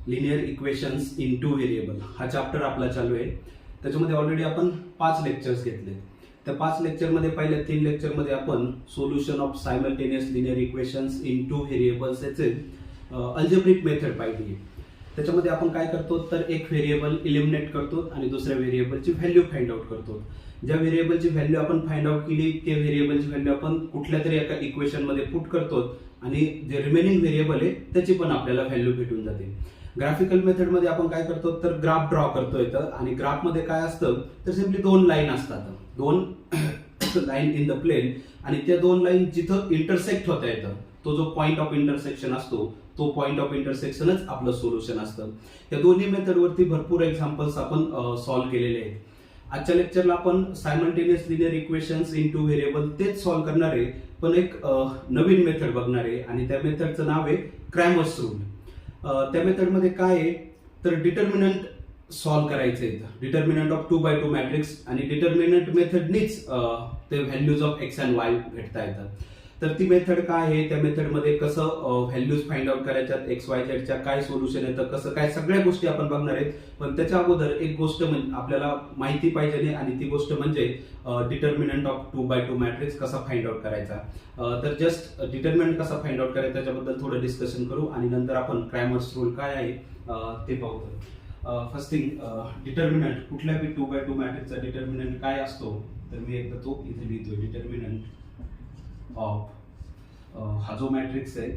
Linear equations in two variable हा chapter आपला चालू आहे. त्याच्यामध्ये ऑलरेडी आपण 5 लेक्चर्स घेतले. त्या 5 लेक्चरमध्ये पहिल्या 3 लेक्चरमध्ये आपण solution of simultaneous linear equations in two variables याचे अल्जेब्रिक मेथड पाहिली. त्याच्यामध्ये आपण काय करतो तर एक व्हेरिएबल इलिमिनेट करतो आणि दुसऱ्या व्हेरिएबलची व्हॅल्यू फाइंड आउट करतो. ज्या व्हेरिएबलची व्हॅल्यू आपण फाइंड आउट केली त्या व्हेरिएबलची व्हॅल्यू आपण कुठल्या तरी एका इक्वेशन मध्ये पुट करतो आणि जे रिमेनिंग व्हेरिएबल आहे त्याची पण आपल्याला व्हॅल्यू भेटून जाते. ग्राफिकल मेथड मध्ये आपण काय करतो तर ग्राफ ड्रॉ करतो इथं, आणि ग्राफ मध्ये काय असतं तर सिम्पली 2 लाईन असतात, 2 लाईन इन द प्लेन, आणि त्या 2 लाईन जिथं इंटरसेक्ट होता येतं तो जो पॉइंट ऑफ इंटरसेक्शन असतो तो पॉइंट ऑफ इंटरसेक्शनच आपलं सोल्युशन असतं. या दोन्ही मेथडवरती भरपूर एक्झाम्पल्स आपण सॉल्व्ह केलेले आहेत. आजच्या लेक्चरला आपण simultaneous linear equations in two variable तेच सॉल्व्ह करणार आहे, पण एक नवीन मेथड बघणार आहे आणि त्या मेथडचं नाव आहे क्रॅमर्स रूल. त्या मेथडमध्ये काय आहे तर डिटर्मिनंट सॉल्व्ह करायचे आहेत. डिटर्मिनंट ऑफ 2x2 मॅट्रिक्स आणि डिटर्मिनंट मेथडनीच ते values of x and Y भेटता येतात. तर ती मेथड काय आहे, त्या मेथडमध्ये कसं व्हॅल्यूज फाइंड आउट करायच्यात, एक्स वाय झेडच्या काय सोल्युशन येतं, कसं काय, सगळ्या गोष्टी आपण बघणार आहेत. पण त्याच्या अगोदर एक गोष्ट आपल्याला माहिती पाहिजे आणि ती गोष्ट म्हणजे डिटर्मिनंट ऑफ 2x2 मॅट्रिक्स कसा फाइंड आउट करायचा. तर जस्ट डिटर्मिनंट कसा फाइंड आउट करायचा त्याच्याबद्दल थोडं डिस्कशन करू आणि नंतर आपण क्रॅमर्स रूल काय आहे ते पाहू. फर्स्ट थिंग, डिटर्मिनंट कुठल्याही 2x2 मॅट्रिक्सचा डिटर्मिनंट काय असतो तर मी एकदा तो इथे लिहितोय. डिटर्मिनंट ऑफ हा जो मॅट्रिक्स आहे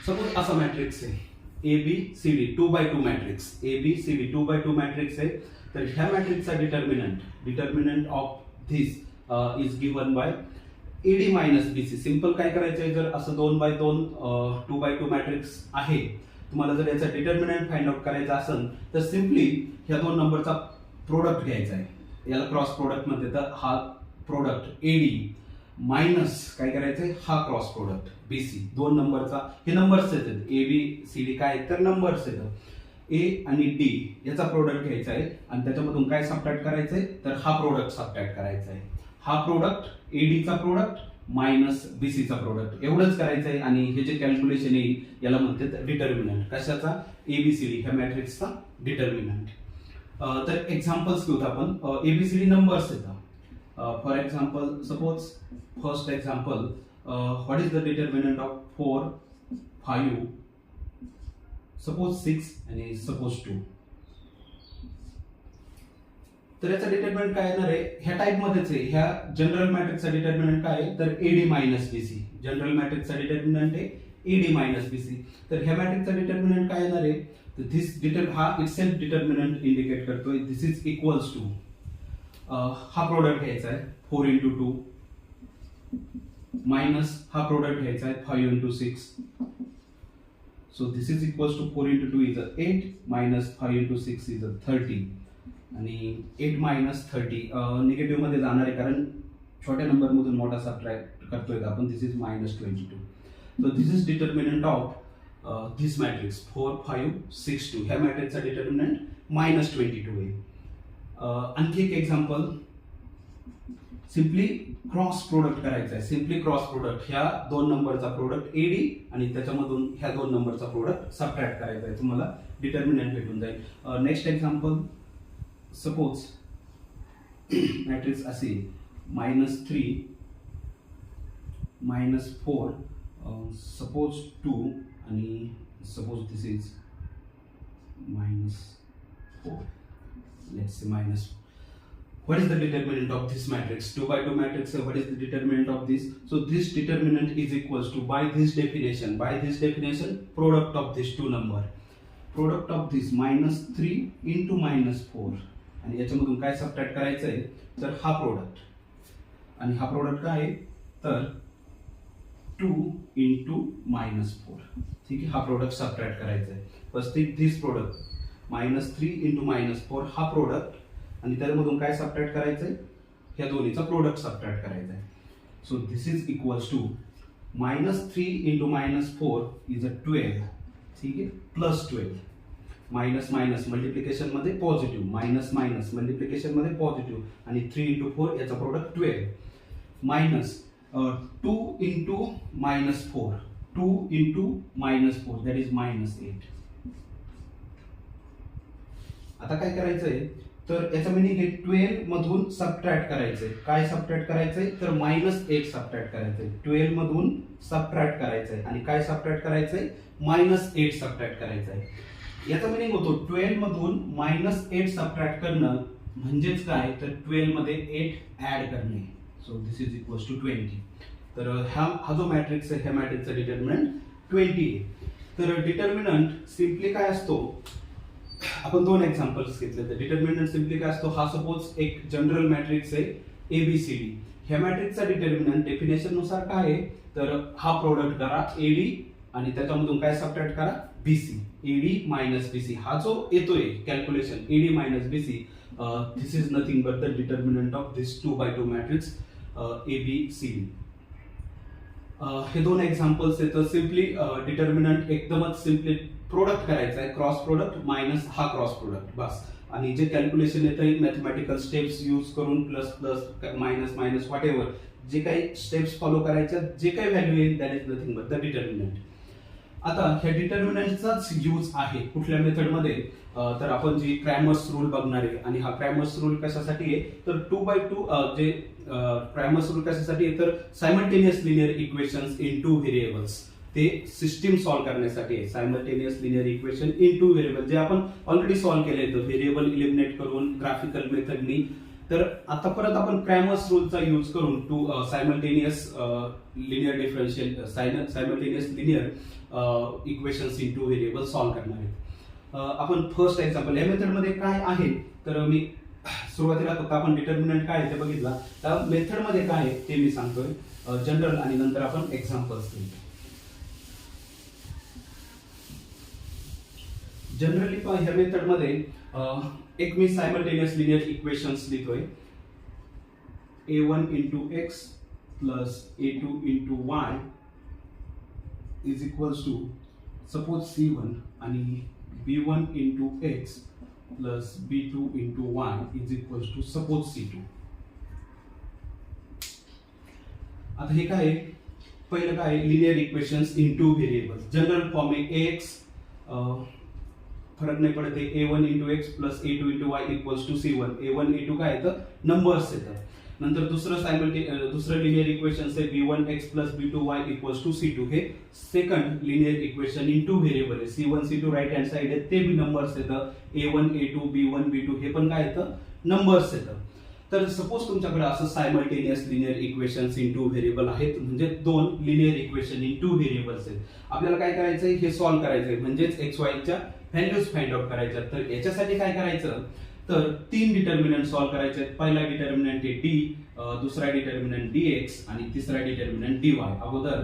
सपोज असा मॅट्रिक्स आहे ABCD 2x2 matrix, ABCD 2x2 matrix आहे. तर ह्या मॅट्रिक्सचा determinant of this is given bye AD minus BC. Simple काय करायचंय, जर असं 2x2 2x2 मॅट्रिक्स आहे, तुम्हाला जर याचा डिटर्मिनंट फाइंड आउट करायचा असेल तर सिम्पली ह्या 2 नंबरचा प्रोडक्ट घ्यायचा आहे. याला क्रॉस प्रोडक्ट म्हणते. तर हा प्रोडक्ट AD मायनस काय करायचंय हा क्रॉस प्रोडक्ट BC 2 नंबरचा. हे नंबर्स येतात ABCD काय तर नंबर्स येतात. A आणि D याचा प्रोडक्ट घ्यायचा आहे आणि त्याच्यामधून काय सबट्रॅक्ट करायचंय तर हा प्रोडक्ट सबट्रॅक्ट करायचा आहे. हा प्रोडक्ट AD चा प्रोडक्ट मायनस BC चा प्रोडक्ट एवढंच करायचं आहे. आणि हे जे कॅल्क्युलेशन येईल याला म्हणतात डिटर्मिनंट. कशाचा? ABCD ह्या मॅट्रिक्सचा डिटर्मिनंट. तर एक्झाम्पल्स घेऊत आपण. ABCD नंबर्स येतात. For example, suppose first example, what is the determinant of 4, 5, suppose 6 आणि सपोज 2. तर याचा डिटर्मिनंट काय येणार आहे ह्या टाइप मध्येच आहे. ह्या जनरल मॅट्रिक्सचा डिटर्मिनंट काय आहे तर AD मायनस BC. जनरल मॅट्रिक्सचा डिटर्मिनंट आहे AD मायनस BC. तर ह्या मॅट्रिक्सचा डिटर्मिनंट काय येणार आहे तर धिस हा इटसेल्फ डिटर्मिनंट इंडिकेट करतोय. दिस इज इक्वल्स टू हा प्रोडक्ट घ्यायचा आहे 4 into 2 मायनस हा प्रोडक्ट घ्यायचा आहे 5 into 6. So this is equals to 4 into 2 is 8 minus 5 into 6 is 30. आणि 8 मायनस 30 निगेटिव्ह मध्ये जाणार आहे कारण छोट्या नंबर मधून मोठा सबट्रॅक्ट करतोय आपण. This is minus 22. So this is determinant of this matrix 4, 5, 6, 2. ह्या मॅट्रिक्सचा डिटर्मिनंट मायनस 22 आहे. आणखी एक एक्झाम्पल, सिम्पली क्रॉस प्रोडक्ट करायचा आहे. सिम्पली क्रॉस प्रोडक्ट ह्या 2 नंबरचा प्रोडक्ट AD आणि त्याच्यामधून ह्या 2 नंबरचा प्रोडक्ट सबट्रॅक्ट करायचा आहे. तुम्हाला डिटर्मिनंट भेटून जाईल. नेक्स्ट एक्झाम्पल, सपोज मॅट्रिक्स असे -3, -4, सपोज 2 आणि suppose this is -4. Let's say -. What is the determinant of this matrix? 2x2 matrix. What is the determinant of this? So this determinant is equals to, by this definition, product of this 2 number, product of this -3 into -4. आणि याच्यामधून काय subtract करायचं आहे तर हा product, आणि हा product काय आहे तर 2 into -4. ठीक आहे, हा प्रोडक्ट सबट्रॅक्ट करायचा आहे. फर्स्ट थिंग, दिस प्रोडक्ट -3 into -4 हा प्रोडक्ट, आणि त्यामधून काय सबट्रॅक्ट करायचंय ह्या दोन्हीचा प्रोडक्ट सबट्रॅक्ट करायचा आहे. So this is equals to -3 into -4 is 12. ठीक आहे, +12. मायनस मायनस मल्टिप्लिकेशन मध्ये पॉझिटिव्ह, मायनस मायनस मल्टिप्लिकेशन मध्ये पॉझिटिव्ह आणि 3 इंटू 4 याचा product 12 minus 2 into minus 4, 2 into minus 4 that is minus 8. आता काय करायचंय तर याचा मिनिंग आहे 12 मधून सबट्रॅक्ट करायचंय. काय सबट्रॅक्ट करायचंय तर मायनस 8 सबट्रॅक्ट करायचंय. 12 मधून सबट्रॅक्ट करायचंय आणि काय सबट्रॅक्ट करायचंय मायनस 8 सबट्रॅक्ट करायचंय. याचा मिनिंग होतो 12 मधून मायनस 8 सबट्रॅक्ट करणं म्हणजेच काय तर 12 मध्ये 8 ऍड करणे. So this is equals to 20. तर हा जो मॅट्रिक्स आहे ह्या मॅट्रिक्सचा डिटर्मिनंट 20 आहे. तर डिटर्मिनंट सिम्पली काय असतो आपण दोन एक्झाम्पल्स घेतले. तर डिटर्मिनंट सिम्पली काय असतो हा सपोज एक जनरल मॅट्रिक्स आहे ABCD. ह्या मॅट्रिक्सचा डिटर्मिनंट डेफिनेशन नुसार काय आहे तर हा प्रोडक्ट करा AD आणि त्याच्यामधून काय सबट्रॅक्ट करा BC. AD मायनस BC हा जो येतोय calculation AD minus BC this is nothing but the determinant of this 2x2 matrix ABCD. हे दोन एक्झाम्पल्स आहेत. तर सिम्पली डिटर्मिनंट एकदमच सिम्पली प्रोडक्ट करायचा आहे, क्रॉस प्रोडक्ट मायनस हा क्रॉस प्रोडक्ट बस. आणि जे कॅल्क्युलेशन येतं मॅथमॅटिकल स्टेप्स यूज करून plus plus minus minus what ever जे काही स्टेप्स फॉलो करायच्या जे काही व्हॅल्यू येईल that is nothing but the determinant. आता ह्या डिटर्मिनंटचाच यूज आहे कुठल्या मेथडमध्ये तर आपण जी क्रॅमर्स रूल बघणार आहे. आणि हा क्रॅमर्स रूल कशासाठी आहे तर 2x2 जे क्रॅमर्स रूल कशासाठी आहे तर simultaneous linear equations in 2 variables ते सिस्टीम सॉल्व्ह करण्यासाठी आहे. Simultaneous linear equation in 2 variable जे आपण ऑलरेडी सॉल्व्ह केले होते व्हेरिएबल इलिमिनेट करून ग्राफिकल मेथडनी. तर आता परत आपण क्रॅमर्स रूलचा यूज करून simultaneous linear differential simultaneous linear equations in 2 variable solve करणार आहेत. आपण फर्स्ट एक्झाम्पल या मेथडमध्ये काय आहे तर मी सुरुवातीला फक्त आपण डिटर्मिनंट काय आहे ते बघितला. त्या मेथडमध्ये काय आहे ते मी सांगतोय जनरल आणि नंतर आपण एक्झाम्पल्स घेऊ. जनरली ह्या मेथडमध्ये एक मी सायमल्टेनियस लिनियर इक्वेशन्स लिहितोय A1 into x plus A2 into y is equals to suppose C1 आणि B1 into x plus B2 into y is equals to suppose C2. आता हे काय पहिलं काय linear equations in 2 variables. General form आहे AX फरक नाही पडत आहे A1 into x plus A2 into y equals to C1. A1 A2 काय येतं नंबर्स येतात. नंतर दुसरं लिनियर इक्वेशन आहे B1 x plus B2 y equals to C2. हे second linear equation in 2 variable आहे. C1 C2 right hand side आहे ते बी नंबर्स येतं. A1 A2 B1 B2 हे पण काय येतं नंबर्स येतं. तर सपोज तुमच्याकडे असं simultaneous linear equations in 2 variable आहेत म्हणजे दोन लिनियर इक्वेशन इन 2 व्हेरिएबल्स आहेत. आपल्याला काय करायचंय हे सॉल्व्ह करायचंय म्हणजेच XY च्या व्हॅल्यूज फाइंड आउट करायच्या. तर याच्यासाठी काय करायचं तर 3 डिटर्मिनंट सॉल्व्ह करायचे. पहिला डिटर्मिनंट आहे D, दुसरा डिटर्मिनंट dx आणि तिसरा डिटर्मिनंट dy. अगोदर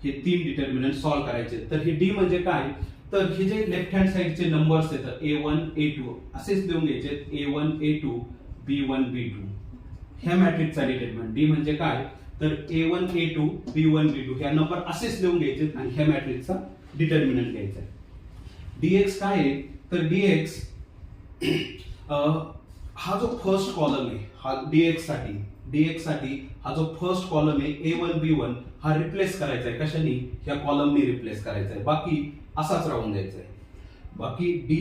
हे 3 डिटर्मिनंट सॉल्व्ह करायचे. तर हे D म्हणजे काय तर हे जे लेफ्ट हँड साइडचे नंबर्स येतात A1 A2 असेच देऊन घ्यायचे. A1 A2 B1 B2 ह्या मॅट्रिक्सचा डिटर्मिनंट. D म्हणजे काय तर A1 A2 B1 B2 ह्या नंबर असेच लिहून घ्यायचे आणि ह्या मॅट्रिक्सचा डिटर्मिनंट घ्यायचा. dx काय आहे तर dx हा जो फर्स्ट कॉलम आहे हा dx साठी हा जो फर्स्ट कॉलम आहे A1 B1 हा रिप्लेस करायचा आहे. कशाने ह्या कॉलमनी रिप्लेस करायचा आहे. बाकी असाच राहून द्यायचा आहे. बाकी D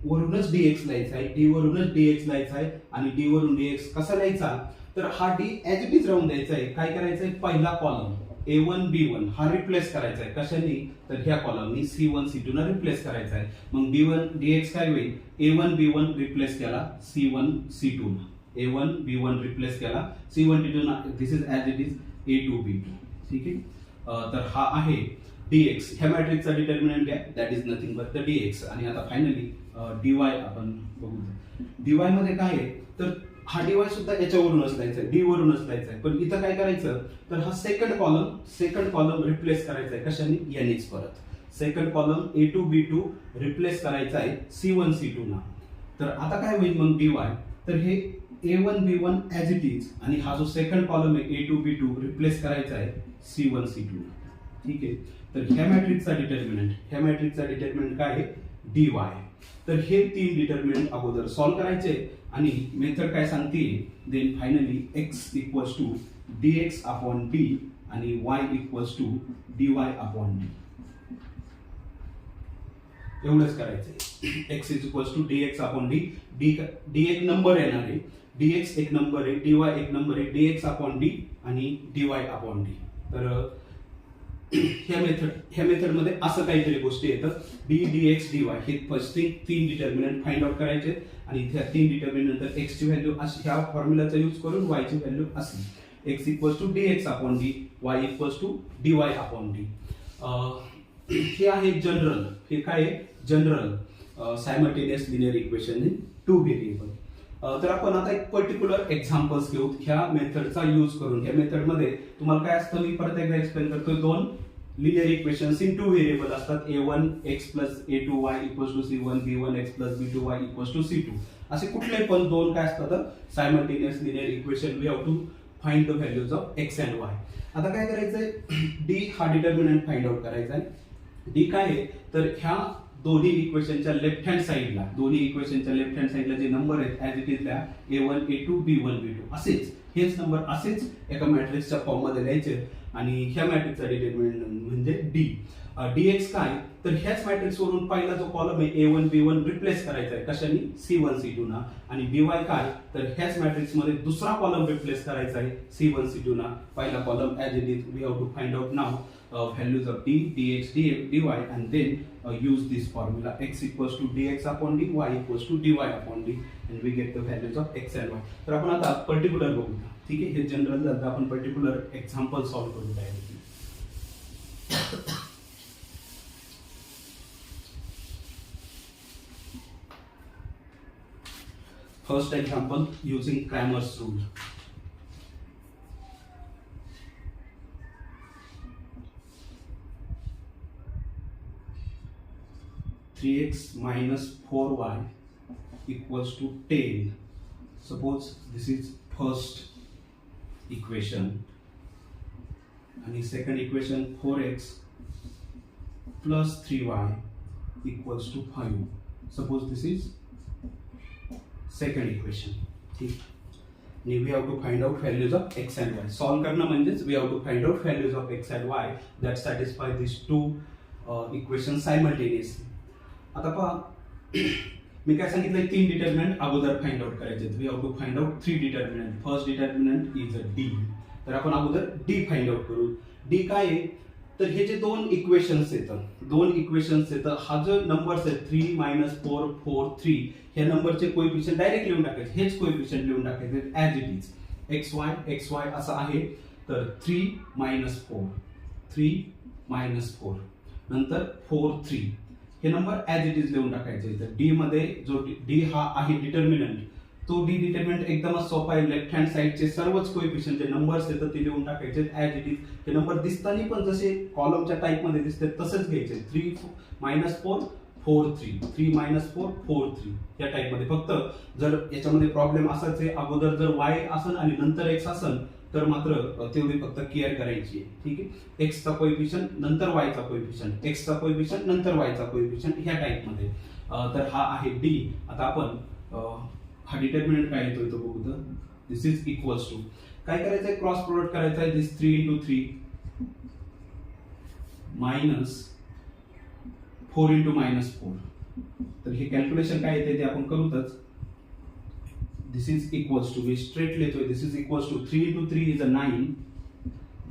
वरूनच dx लिहायचा आहे, D वरूनच dx लिहायचा आहे आणि D वरून dx कसा लिहायचा तर हा D ऍज इट इज राहून द्यायचा आहे. काय करायचं आहे पहिला कॉलम A1 B1 हा रिप्लेस करायचा आहे. कशाने तर ह्या कॉलमनी C1 C2 ना रिप्लेस करायचा आहे. मग B1 dx काय होईल A1 B1 रिप्लेस केला C1 C2 ना. A1 B1 रिप्लेस केला C1 C2 ना. This is as it is A2 B2. ठीक आहे. तर हा आहे dx. ह्या मॅट्रिक्सचा डिटर्मिनंट घ्या that is nothing but the dx. आणि आता फायनली dy आपण बघू. dy मध्ये काय आहे तर हा dy सुद्धा याच्यावरूनच लिहायचा आहे, D वरूनच लिहायचा आहे. पण इथं काय करायचं तर हा सेकंड कॉलम रिप्लेस करायचा आहे. कशाने यानेच परत second column A2 B2 replace करायचा आहे C1 C2 ना. तर आता काय होईल मग dy तर हे A1 B1 as it is आणि हा जो सेकंड कॉलम आहे A2 B2 रिप्लेस करायचा आहे C1 C2 ना. ठीक आहे. तर ह्या मॅट्रिक्सचा डिटर्मिनंट काय आहे dy. तर हे 3 डिटर्मिनंट अगोदर सॉल्व्ह करायचे आणि मेथड काय सांगते, then finally x equals to dx upon d आणि y equals to dy upon d. एवढंच करायचंय. x is equals to dx upon d. d एक नंबर येणार आहे, dx एक नंबर आहे, dy एक नंबर आहे, dx अपॉन d आणि dy अपॉन d. तर ह्या मेथड मध्ये असं काहीतरी गोष्टी येतात. d dx dy हे first thing 3 determinant find out करायचे आणि त्या 3 डिटर्मिनंट नंतर x ची व्हॅल्यू अशी ह्या फॉर्म्युलाचा यूज करून y ची व्हॅल्यू अशी, x equals to dx upon d, y equals to dy upon d. हे आहे जनरल. हे काय आहे? General simultaneous linear equation in 2 variable. तर आपण आता एक पर्टिक्युलर एक्झाम्पल्स घेऊ ह्या मेथडचा यूज करून. ह्या मेथडमध्ये तुम्हाला काय असतं, मी परत एकदा एक्सप्लेन करतो. 2 लिनियर इक्वेशन्स इन 2 व्हेरिएबल असतात. a1 x plus a2 y equals to c1, b1 x plus b2 y equals to c2. असे कुठले पण 2 काय असतात simultaneous linear equation. We have to find the values of x and y. आता काय करायचंय, d हा डिटर्मिनंट फाइंड आउट करायचा आहे. d काय आहे, तर ह्या दोन्ही इक्वेशनच्या लेफ्ट हँड साइडला, दोन्ही इक्वेशनच्या लेफ्ट हँड साइडला जे नंबर आहेत ऍज इट इज द्या, a1 a2 b1 b2 असेच, हेच नंबर असेच एका मॅट्रिक्सच्या फॉर्म मध्ये द्यायचे आणि ह्या मॅट्रिक्सचा डिटर्मिनंट म्हणजे d. dx काय, तर ह्याच मॅट्रिक्स वरून पहिला जो कॉलम आहे a1 b1 रिप्लेस करायचा आहे कशाने, c1 c2 ना. आणि dy काय, तर ह्याच मॅट्रिक्स मध्ये दुसरा कॉलम रिप्लेस करायचा आहे c1 c2 ना. पहिला column as it is. We have to find out now values of d dx dy and then use this formula, x equals to dx upon d, y equals to dy upon d, and we get the values of x and y. तर आपण आता particular बघूया. ठीक आहे, हे general झालं. आपण particular example solve करू directly. First example using Cramer's rule. 3x minus 4y equals to 10. Suppose this is first equation and the second equation 4x plus 3y equals to 5. Suppose this is second equation. ठीक. And we have to find out values of x and y. Solve करना म्हणजेच we have to find out values of x and y that satisfy these two equations simultaneously. आता पहा, मी काय सांगितलं, 3 determinant अगोदर find out करायचे. We have to find out 3 determinant. First determinant is d. तर आपण अगोदर d फाइंड आउट करू. d काय आहे, तर हे जे 2 इक्वेशन्स येतात, हा जो नंबर्स आहेत 3 4 4 3, ह्या नंबरचे कोएफिशिएंट डायरेक्ट लिहून टाकायचे. हेच कोएफिशिएंट लिहून टाकायचे ऍज इट इज. xy असं आहे. तर 3 4 नंतर 4 3 हे नंबर ऍज इट इज लिहून टाकायचे. तर d मध्ये जो d हा आहे डिटर्मिनंट, तो d डिटर्मिनंट एकदमच सोपा आहे. लेफ्ट हँड साइडचे सर्वच कोएफिशिएंट जे नंबर्स येतात ते लिहून टाकायचे ऍज इट इज. हे नंबर दिसताना पण जसे कॉलमच्या टाइप मध्ये दिसते तसेच घ्यायचे. 3 4 4 3 3 4 4 3 या टाइप मध्ये. फक्त जर याच्यामध्ये प्रॉब्लेम असाच आहे, अगोदर जर y असेल आणि नंतर x असेल तर मात्र तेवढी फक्त केअर करायची आहे. ठीक आहे, x चा कोएफिशिएंट नंतर y चा कोएफिशिएंट, x चा कोएफिशिएंट नंतर y चा कोएफिशिएंट ह्या टाइप मध्ये. तर हा आहे d. आता आपण हा डिटर्मिनंट काय येतो तो बघू. तर दिस इज इक्वल्स टू काय करायचंय, क्रॉस प्रोडक्ट करायचा आहे. दिस 3 into 3 मायनस 4 into -4. तर हे कॅल्क्युलेशन काय येते ते आपण करूतच. This is equals to, we straight लेतोय, this is equals to 3 into 3 is a 9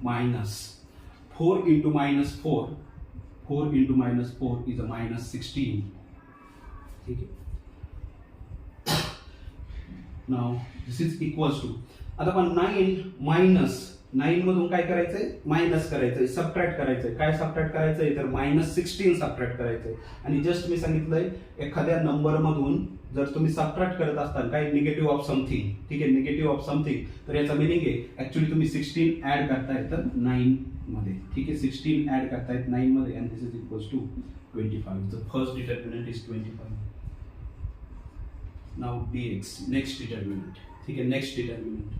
minus 4 into -4 is a -16. ठीक है. Now this is equals to, आता आपण 9 minus 9 मधून काय करायचंय, मायनस करायचंय, सबट्रॅक्ट करायचंय. काय सबट्रॅक्ट करायचंय, तर -16 सबट्रॅक्ट करायचंय. आणि जस्ट मी सांगितलंय एखाद्या नंबर मधून जर तुम्ही सबट्रॅक्ट करत असताल काय, निगेटिव्ह ऑफ समथिंग, ठीक आहे, निगेटिव्ह ऑफ समथिंग, तर याचा मिनिंग आहे ऍक्च्युअली तुम्ही 16 ऍड करताय तर 9 मध्ये. ठीक आहे, 16 ऍड करतायत 9 मध्ये आणि this is equals to 25. The first determinant is 25. Now dx, next determinant. ठीक आहे, नेक्स्ट डिटर्मिनंट.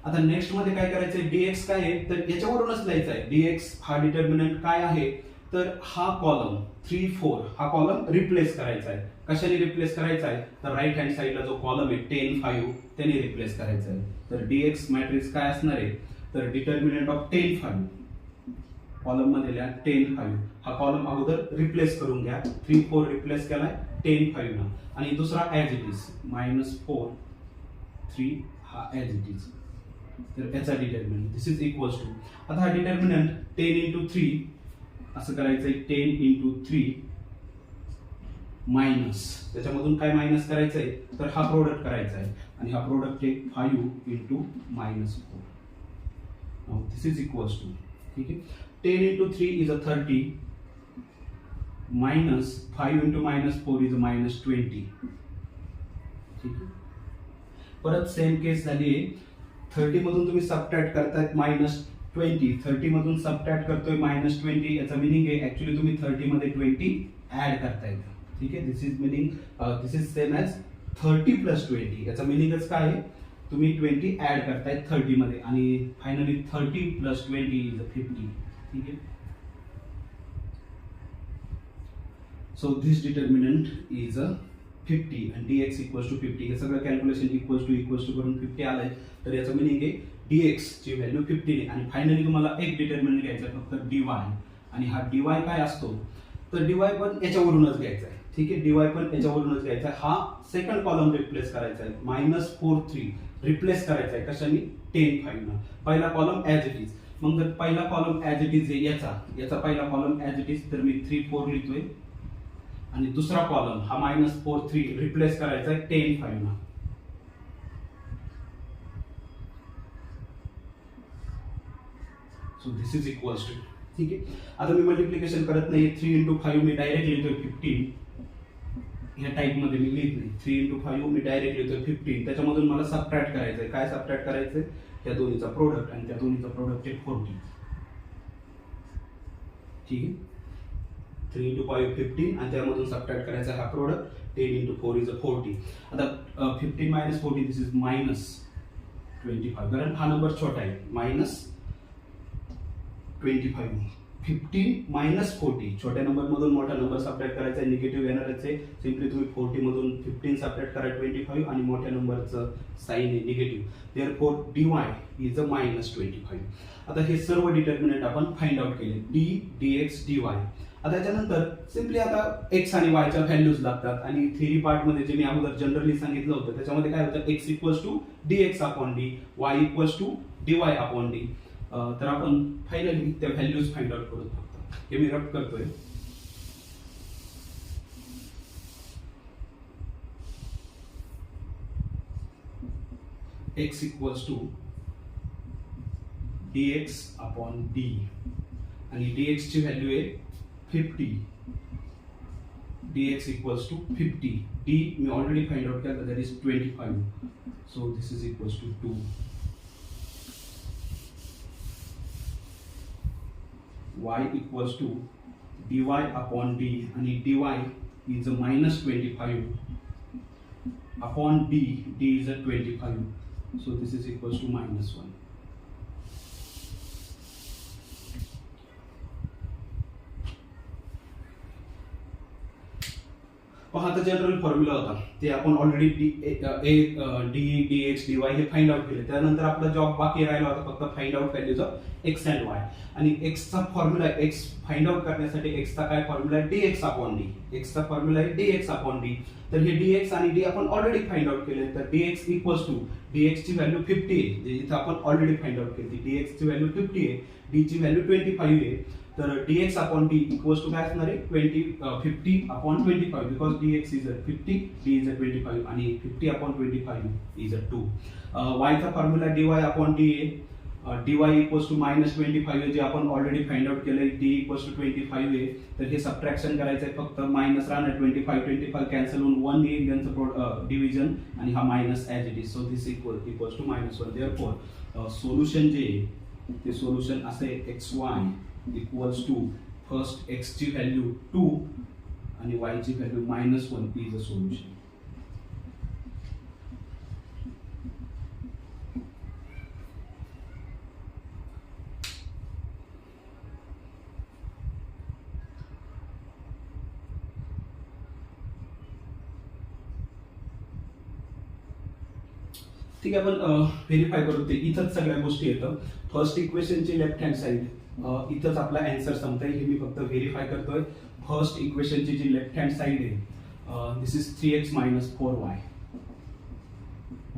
आता नेक्स्ट मध्ये काय करायचंय, dx काय आहे तर याच्यावरूनच लिहायचं आहे. dx हा डिटर्मिनंट काय आहे, तर हा कॉलम 3, 4 हा कॉलम रिप्लेस करायचा आहे. कशाने रिप्लेस करायचा आहे? तर राईट हँड साईडला जो कॉलम आहे 10, 5 त्याने रिप्लेस करायचा आहे. तर डीएक्स मॅट्रिक्स काय असणार आहे? तर डिटर्मिनंट ऑफ 10, 5 कॉलम मध्ये लिहा 10, 5 हा कॉलम अगोदर रिप्लेस करून घ्या. 3, 4 रिप्लेस केलाय 10, 5 ना. आणि दुसरा ऍज इट इज -4, 3 हा ऍज इट इज. तर याचा determinant this is equals to, आता हा डिटर्मिनंट 10 into 3 असं करायचंय. 10 into 3 मायनस, त्याच्यामधून काय मायनस करायचंय? तर हा प्रोडक्ट करायचा आहे. आणि हा प्रोडक्ट आहे 5 into -4. Now this is equals to, ठीक आहे, 10 into 3 is a 30 minus 5 into -4 is a -20. ठीक आहे. परत सेम केस झाली आहे. 30 मधून तुम्ही सबट्रॅक्ट करतायत -20, 30 मधून सबट्रॅक्ट करतोय -20. याचा मिनिंग आहे ऍक्च्युली तुम्ही 30 मध्ये 20 ऍड करतायत. ठीक आहे, this is meaning, this is same as 30 + 20. याचा मिनिंगच काय आहे? तुम्ही 20 ऍड करताय 30 मध्ये आणि फायनली 30 + 20 इज 50. ठीक आहे. सो दिस डिटर्मिनंट इज 50 आणि dx इक्वल्स टू 50. हे सगळं कॅल्क्युलेशन इक्वल्स टू करून 50 आलंय. तर याचं मिनिंग आहे dx ची व्हॅल्यू 50 आहे. आणि फायनली तुम्हाला एक डिटर्मिनंट घ्यायचा फक्त dy. आणि हा dy काय असतो? तर dy पण याच्यावरूनच घ्यायचा आहे. ठीक आहे, dy पण याच्यावरूनच घ्यायचा आहे. हा सेकंड कॉलम रिप्लेस करायचा आहे. -4, 3 रिप्लेस करायचा आहे. कशाने? 10, 5 ना. पहिला कॉलम ऍज इट इज. मग जर पहिला कॉलम ऍज इट इज आहे याचा पहिला कॉलम ऍज इट इज, तर मी 3, 4 लिहितोय. आणि दुसरा कॉलम हा -4, 3 रिप्लेस करायचा आहे 10, 5 ना. So this is equals to, ठीक आहे. आता मी मल्टिप्लिकेशन करत नाही. 3 into 5 मी डायरेक्ट लिहितोय 15. ह्या टाइप मध्ये मी लिहित नाही. 3 into 5 मी डायरेक्ट लिहितोय 15. त्याच्यामधून मला सबट्रॅक्ट करायचंय. काय सबट्रॅक्ट करायचंय? त्या दोन्हीचा प्रोडक्ट, आणि त्या दोन्हीचा प्रोडक्ट आहे 40. ठीक आहे, 3 into 5 15 आणि त्यामधून सबट्रॅक्ट करायचा हा प्रोडक्ट. 10 into 4 is 40. आता 15 - 40 दिस इज -25. कारण हा नंबर छोटा आहे. -25. 15 - 40 छोट्या नंबर मधून मोठा नंबर सबट्रॅक्ट करायचा आहे. निगेटिव्ह येणारच आहे. सिम्पली तुम्ही 40 मधून 15 सबट्रॅक्ट करा 25 आणि मोठ्या नंबरचं साइन आहे negative. Therefore dy is a -25. आता हे सर्व डिटर्मिनंट आपण फाइंड आउट केले. d, dx, dy. आता याच्यानंतर सिम्पली आता x आणि y च्या व्हॅल्यूज लागतात. आणि थेरी पार्ट मध्ये जे मी अगोदर जनरली सांगितलं होतं त्याच्यामध्ये काय होतं? x equals to dx/d, y equals to dy/d. तर आपण फायनली त्या व्हॅल्यूज फाइंड आउट करू. फक्त हे मी रब करतोय. x इक्वल्स टू dx/d आणि dx ची व्हॅल्यू आहे 50. dx equals to 50. d मी ऑलरेडी फाइंड आउट केला, that is 25. So this is equals to 2. y equals to dy/d आणि dy is a -25 upon d is a 25. So this is equals to -1. पहा, आता general formula होता ते आपण already dx dy हे find out केले. त्यानंतर आपला जॉब बाकी राहिला होता फक्त find out values of x and y. आणि x चा फॉर्म्युला, x फाइंड आउट करण्यासाठी x चा काय फॉर्म्युला आहे? dx/d. x चा फॉर्म्युला आहे dx/d. तर हे dx आणि d आपण ऑलरेडी फाइंड आउट केले. तर dx इक्वल्स टू, dx ची व्हॅल्यू 50 आहे, जे इथे आपण ऑलरेडी फाइंड आउट केली. dx ची व्हॅल्यू 50 आहे, d ची व्हॅल्यू 25 आहे. तर dx/d इक्वल्स टू काय असणार आहे? 50/25 because dx is 50, d is 25 आणि 50/25 इज 2. y चा फॉर्म्युला dy/d आहे. dy इक्वल्स टू -25 जे आपण ऑलरेडी फाइंड आउट केलंय. d इक्वल्स टू 25 आहे. तर हे सबट्रॅक्शन करायचं आहे. फक्त मायनस राहणार 25 कॅन्सल होऊन 1 येईल त्यांचं डिव्हिजन आणि हा minus as it is. So this equals to -1. Therefore solution जे आहे ते सोल्युशन असं आहे xy equals to first x ची व्हॅल्यू 2 आणि y ची व्हॅल्यू -1 इज अ सोल्युशन. ठीक आहे, आपण व्हेरीफाय करू. ते इथंच सगळ्या गोष्टी येतं. फर्स्ट इक्वेशनची लेफ्ट हँड साईड इथंच आपला अँसर संपतंय. हे मी फक्त व्हेरीफाय करतोय. फर्स्ट इक्वेशनची जी लेफ्ट हँड साईड आहे दिस इज 3x - 4y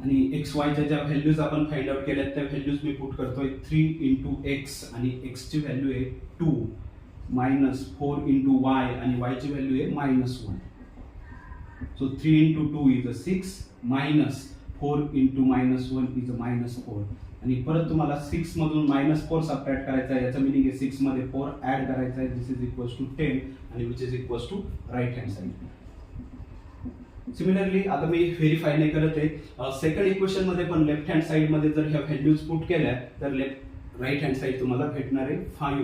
आणि एक्स वायच्या ज्या व्हॅल्यूज आपण फाइंड आउट केल्यात त्या व्हॅल्यूज मी पुट करतोय. 3 × x आणि x ची व्हॅल्यू आहे 2 - 4 × y आणि y ची व्हॅल्यू आहे -1. सो 3 × 2 इज 6 -4 × -1 इज -4 आणि परत तुम्हाला 6 मधून -4 सबट्रॅक्ट करायचा आहे. याचा मीनिंग आहे 6 मध्ये 4 ऍड करायचा आहे. दिस इज इक्वल्स टू 10 आणि which is equals to right hand side. Similarly आता मी व्हेरीफाय नाही करत आहे. सेकंड इक्वेशन मध्ये पण लेफ्ट हँड साइड मध्ये जर ह्या व्हॅल्यूज पुट केल्या तर राईट हँड साइड तुम्हाला भेटणार आहे 5.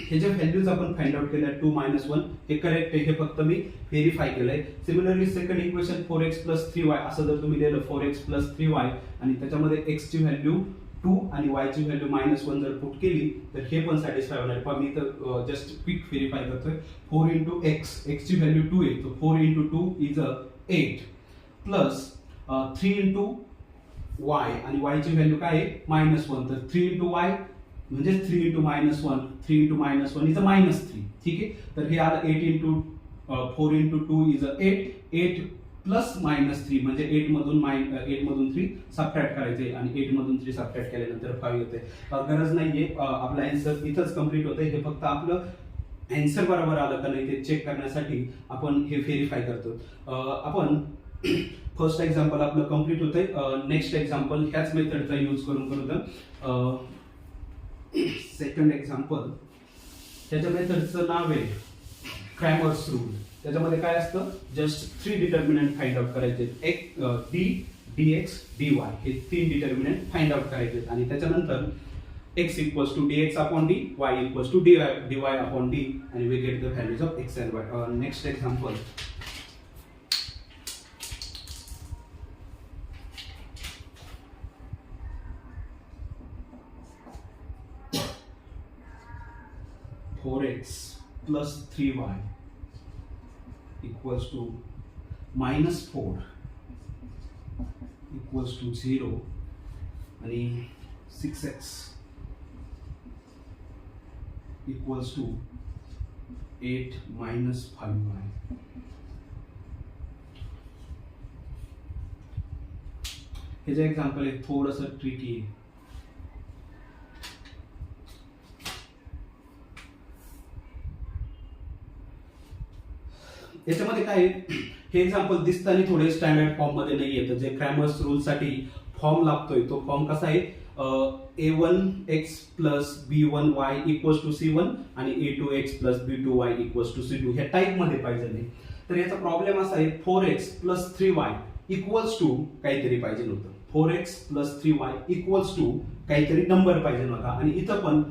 हे जे व्हॅल्यूज आपण फाइंड आउट केल्या 2 - 1 हे करेक्ट आहे. हे फक्त मी व्हेरीफाय केलंय. Similarly second equation 4x + 3y असं जर तुम्ही लिहिलं 4x + 3y आणि त्याच्यामध्ये x ची व्हॅल्यू 2 आणि y ची व्हॅल्यू -1 जर पुट केली तर हे पण सॅटिस्फाय होणार. पण मी तर जस्ट क्विक व्हेरीफाय करतोय. 4 × x ची व्हॅल्यू 2 आहे. तर 4 × 2 इज 8 प्लस 3 × y आणि y ची व्हॅल्यू काय आहे -1. तर 3 × y म्हणजे 3 × -1 3 × -1 इज -3. ठीक आहे, तर हे आलं 8 × 4 × 2 इज 8 प्लस -3 म्हणजे 8 मधून 3 सबट्रॅक्ट करायचे आणि 8 मधून 3 सबट्रॅक्ट केल्यानंतर 5 येते. गरज नाहीये, आपला आन्सर इथंच कम्प्लीट होतंय. हे फक्त आपलं आन्सर बरोबर आलं का नाही ते चेक करण्यासाठी आपण हे व्हेरीफाय करतो. आपण फर्स्ट एक्झाम्पल आपलं कम्प्लीट होतंय. नेक्स्ट एक्झाम्पल ह्याच मेथडचा यूज करून करू तर सेकंड एक्झाम्पल त्याच्या मेथडचं नाव आहे क्रॅमर्स रूल. त्याच्यामध्ये काय असतं, जस्ट 3 डिटर्मिनंट फाइंड आउट करायचे. डी, dx, dy हे 3 डिटर्मिनंट फाइंड आउट करायचे आणि त्याच्यानंतर x = dx/d, y = dy/d आणि we get the values of x and y. Next example. (4x + 3y) equals to -4 equals to 0 आणि 6x equals to 8 - 5y. हे जे example आहे थोडंसं ट्रिकी आहे. याच्यामध्ये काय हे एक्झाम्पल दिसताना थोडे स्टँडर्ड फॉर्म मध्ये नाही येतं. जे क्रॅमर्स रूल साठी फॉर्म लागतोय तो फॉर्म कसा आहे, a1x + b1y = c1 आणि a2x + b2y = c2 ह्या टाइप मध्ये पाहिजे नाही. तर याचा प्रॉब्लेम असा आहे 4x + 3y = काहीतरी पाहिजे नव्हतं. 4x + 3y = काहीतरी नंबर पाहिजे नव्हता आणि इथं पण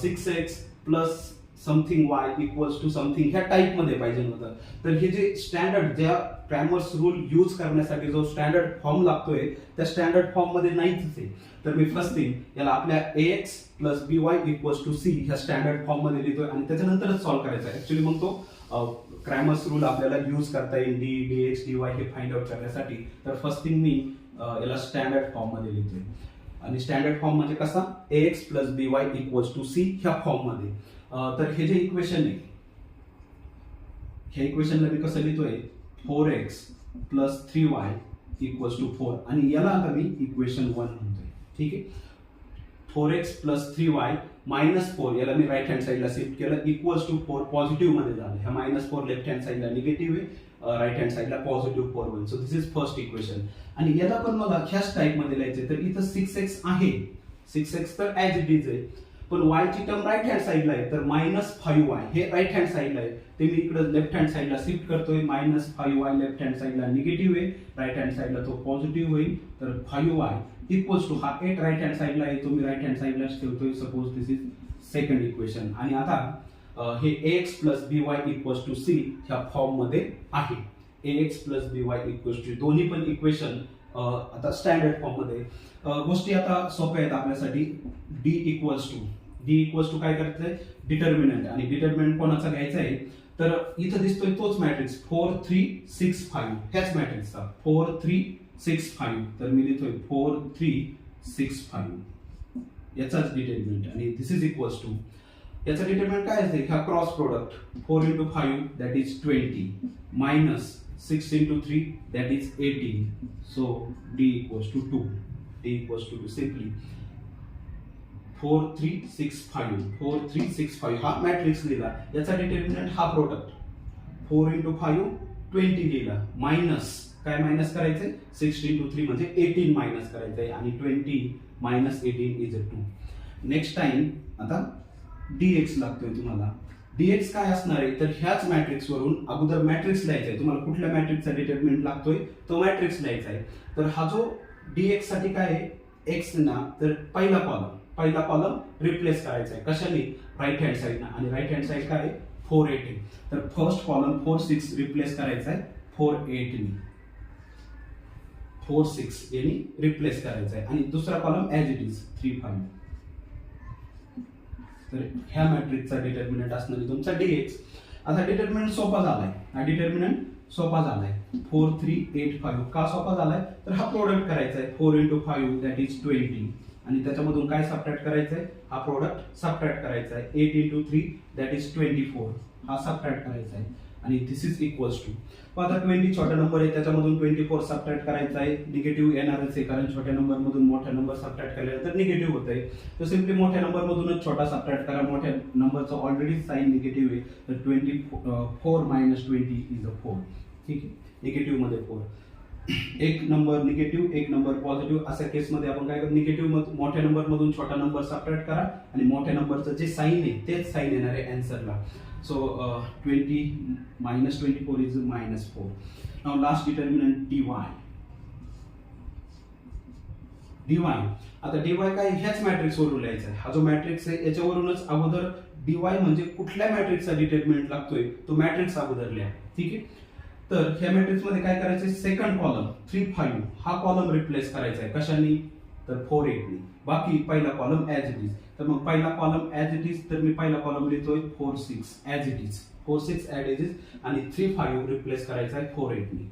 6x + समथिंग y = समथिंग ह्या टाइप मध्ये पाहिजे नव्हतं. तर हे जे स्टँडर्ड ज्या क्रॅमर्स रूल यूज करण्यासाठी जो स्टँडर्ड फॉर्म लागतोय त्या स्टँडर्ड फॉर्म मध्ये नाहीच आहे. तर मी फर्स्ट थिंग याला आपल्या ax + by = c ह्या स्टँडर्ड फॉर्म मध्ये लिहितोय आणि त्याच्यानंतरच सॉल्व्ह करायचा आहे. ऍक्च्युली मग तो क्रॅमर्स रूल आपल्याला यूज करता येईल dx dy हे फाइंड आउट करण्यासाठी. तर फर्स्ट थिंग मी याला स्टँडर्ड फॉर्म मध्ये लिहितोय आणि स्टँडर्ड फॉर्म म्हणजे कसा, ax + by = c ह्या फॉर्म मध्ये. तर हे जे इक्वेशन आहे ह्या इक्वेशनला मी कसं लिहितोय 4x + 3y = 4 आणि याला आता मी इक्वेशन 1 म्हणतोय. ठीक आहे, 4x + 3y -4 याला मी राईट हँड साइडला शिफ्ट केलं =4 पॉझिटिव्ह मध्ये झालं. ह्या -4 लेफ्ट हँड साइडला निगेटिव्ह आहे, राईट हँड साइडला पॉझिटिव्ह 4 होईल. So this is first equation आणि याला पण मला ह्याच टाइप मध्ये लिहायचंय. तर इथं 6x आहे, 6x तर ऍज इट इज आहे, पण y ची टर्म राईट हँड साइडला आहे तर -5y हे राईट हँड साइडला आहे ते मी इकडे लेफ्ट हँड साइडला शिफ्ट करतोय. -5y लेफ्ट हँड साइडला निगेटिव्ह आहे, राईट हँड साइडला तो पॉझिटिव्ह होईल. तर 5y = हा 8 राईट हँड साइडला आहे तो मी राईट हँड साइडला ठेवतोय. Suppose this is second equation आणि आता हे ax + by = c ह्या फॉर्म मध्ये आहे. ax + by = दोन्ही पण इक्वेशन आता स्टँडर्ड फॉर्म मध्ये. गोष्टी आता सोप्या आहेत आपल्यासाठी. d = काय करायचंय, डिटर्मिनंट आणि डिटर्मिनंट कोणाचा घ्यायचा आहे तर इथं दिसतोय तोच मॅट्रिक्स 4 3 6 5 ह्याच मॅट्रिक्सचा 4 3 5 तर मी लिहितोय 4 3 6 5 याचाच डिटर्मिनंट आणि दिस इज इक्वल्स टू याचा डिटर्मिनंट काय असते हा cross product 4 into 5 that is 20 minus 6 into 3 that is 18 so D equals to 2 D equals to 2 simply 4 3 6 5 4 3 6 5 हा मॅट्रिक्स लिहिला याचा डिटर्मिनंट हा प्रोडक्ट 4 into 5 20 लिहिला मायनस काय मायनस करायचंय 6 into 3 म्हणजे 18 मायनस करायचंय आणि 20 minus 18 is a 2 next time आता dx लागतोय तुम्हाला dx काय असणार आहे तर ह्याच मॅट्रिक्स वरून अगोदर मॅट्रिक्स लिहायचा आहे तुम्हाला कुठल्या मॅट्रिक्सचा डिटर्मिनंट लागतोय तो मॅट्रिक्स लिहायचा आहे तर हा जो dx साठी काय आहे x ना तर पहिला कॉलम रिप्लेस करायचा आहे कशाने राईट हँड साइड ना आणि राईट हँड साइड काय आहे 4 8 आहे तर फर्स्ट कॉलम 4 6 रिप्लेस करायचा आहे 4 8 ने 4 6 यांनी रिप्लेस करायचा आहे आणि दुसरा कॉलम ऍज इट इज 3 5 तर ह्या मॅट्रिक्सचा डिटर्मिनंट असणार आहे तुमचा dx आता डिटर्मिनंट सोपा झालाय हा डिटर्मिनंट सोपा झालाय 4 3 8 5 का सोपा झालाय तर हा प्रोडक्ट करायचा आहे 4 into 5 that is 20 आणि त्याच्यामधून काय सबट्रॅक्ट करायचंय हा प्रोडक्ट सबट्रॅक्ट करायचा आहे 8 into 3 that is 24 हा सबट्रॅक्ट करायचा आहे आणि दिस इज इक्वल्स टू आता 20 छोटा नंबर आहे त्याच्यामधून 24 सबट्रॅक्ट करायचा आहे निगेटिव्ह येणारच आहे कारण छोट्या नंबर मधून मोठा नंबर सबट्रॅक्ट केल्यानंतर निगेटिव्ह होत आहे तर सिम्पली मोठ्या नंबर मधूनच छोटा सबट्रॅक्ट करा मोठ्या नंबरचा ऑलरेडी साइन निगेटिव्ह आहे तर 24 minus 20 इज अ 4 ठीक आहे निगेटिव्ह मध्ये 4 एक नंबर निगेटिव्ह एक नंबर पॉझिटिव्ह अशा केसमध्ये आपण काय करतो निगेटिव्ह मोठ्या नंबर मधून छोटा नंबर सबट्रॅक्ट करा आणि मोठ्या नंबरचं जे साइन आहे तेच साइन येणार आहे आन्सरला so 20 minus 24 is minus 4 now last determinant dy आता dy काय ह्याच मॅट्रिक्स वरून लिहायचा आहे हा जो मॅट्रिक्स आहे याच्यावरूनच अगोदर dy म्हणजे कुठल्या मॅट्रिक्सचा डिटर्मिनंट लागतोय तो मॅट्रिक्स अगोदर लिहा ठीक आहे तर ह्या मॅट्रिक्स मध्ये काय करायचं सेकंड कॉलम 3 5 हा कॉलम रिप्लेस करायचा आहे कशाने तर 4 8 ने बाकी पहिला कॉलम ऍज इट इज तर मग पहिला कॉलम ऍज इट इज तर मी पहिला कॉलम लिहितोय 4 6 as it is 4 6 as it is आणि 3 5 रिप्लेस करायचा आहे 4 8 ने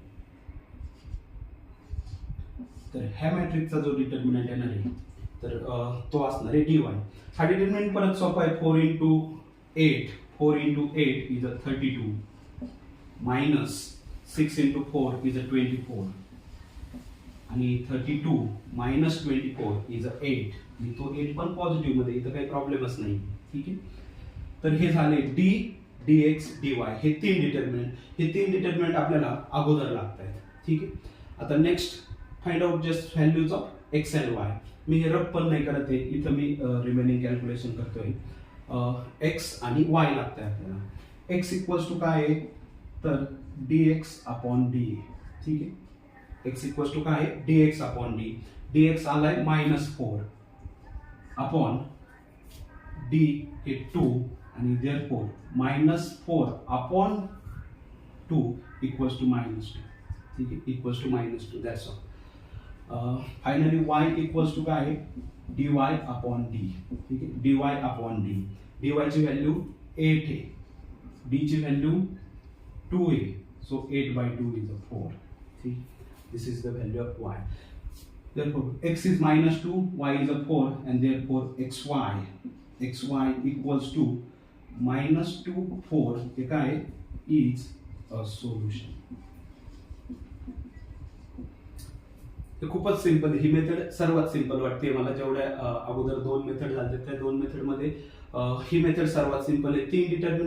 तर ह्या मॅट्रिक्सचा जो डिटर्मिनंट येणार आहे तर तो असणार आहे dy हा डिटर्मिनंट परत सोपा आहे 4 into 8 4 into 8 is a 32 minus 6 into 4 is a 24 आणि 32 minus 24 is a 8 आणि तो 8 पण पॉझिटिव्ह मध्ये इथं काही प्रॉब्लेमच नाही ठीक आहे तर हे झाले d dx dy हे तीन डिटर्मिनंट आपल्याला अगोदर लागतात ठीक आहे आता next find out just values of x and y मी हे रफ पण नाही करत आहे इथं मी रिमेनिंग कॅल्क्युलेशन करतोय x आणि y लागतंय आपल्याला x इक्वल्स टू काय आहे तर dx upon d ठीक आहे x इक्वल्स टू काय आहे dx upon d dx आलाय -4 अपॉन d हे 2 आणि therefore -4 अपॉन 2 इक्वल्स टू -2 ठीक आहे equals to -2 that's all finally y equals to काय आहे dy upon d ठीक आहे dy upon d dy ची व्हॅल्यू 8 आहे d ची value 2a so 8 by 2 is a 4 see this is the value of y therefore x is -2 y is a 4 and therefore xy equals to -2 4 हे काय is a solution हे खूपच simple ही method सर्वात simple वाटते मला जेवढ्या अगोदर दोन मेथड झाले त्या दोन मेथड मध्ये ही मेथड सर्वात सिंपल आहे तीन डिटर्मिनंट